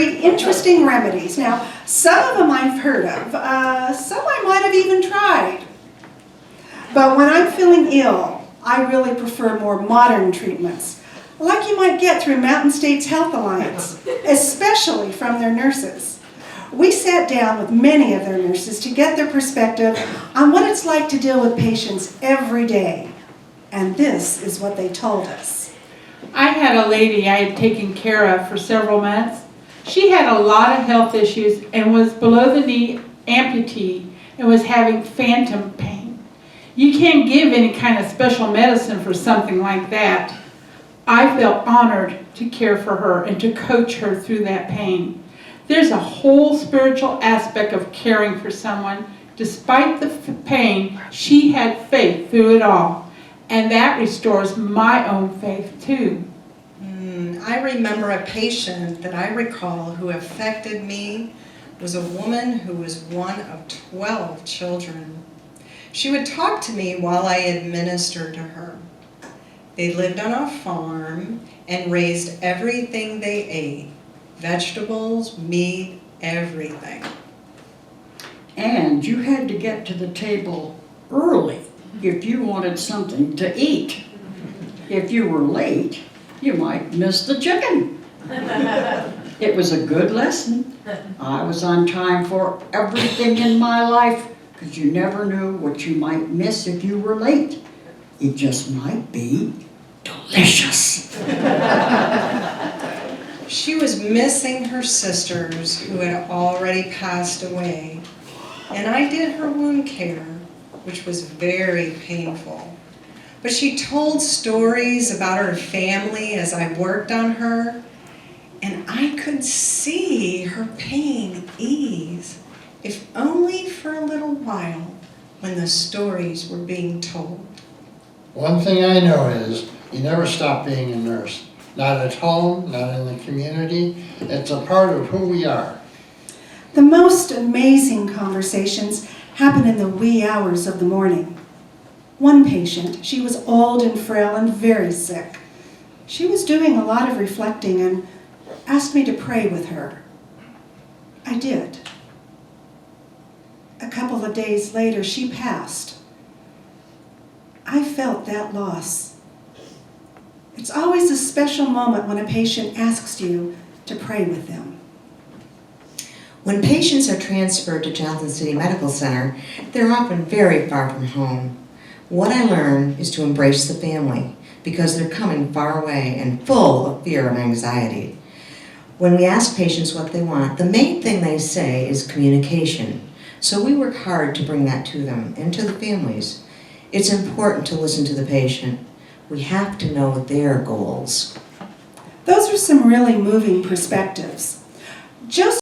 very interesting remedies. Now, some of them I've heard of, some I might have even tried. But when I'm feeling ill, I really prefer more modern treatments, like you might get through Mountain States Health Alliance, especially from their nurses. We sat down with many of their nurses to get their perspective on what it's like to deal with patients every day. And this is what they told us. I had a lady I had taken care of for several months. She had a lot of health issues and was below the knee amputee and was having phantom pain. You can't give any kind of special medicine for something like that. I felt honored to care for her and to coach her through that pain. There's a whole spiritual aspect of caring for someone. Despite the pain, she had faith through it all. And that restores my own faith too. I remember a patient that I recall who affected me was a woman who was one of 12 children. She would talk to me while I administered to her. They lived on a farm and raised everything they ate. Vegetables, meat, everything. And you had to get to the table early if you wanted something to eat. If you were late, you might miss the chicken. It was a good lesson. I was on time for everything in my life because you never knew what you might miss if you were late. It just might be delicious. She was missing her sisters who had already passed away, and I did her wound care, which was very painful. But she told stories about her family as I worked on her, and I could see her pain ease, if only for a little while, when the stories were being told. One thing I know is you never stop being a nurse. Not at home, not in the community. It's a part of who we are. The most amazing conversations happen in the wee hours of the morning. One patient, she was old and frail and very sick. She was doing a lot of reflecting and asked me to pray with her. I did. A couple of days later, she passed. I felt that loss. It's always a special moment when a patient asks you to pray with them. When patients are transferred to Johnson City Medical Center, they're often very far from home. What I learned is to embrace the family because they're coming far away and full of fear and anxiety. When we ask patients what they want, the main thing they say is communication. So we work hard to bring that to them and to the families. It's important to listen to the patient. We have to know their goals. Those are some really moving perspectives. Just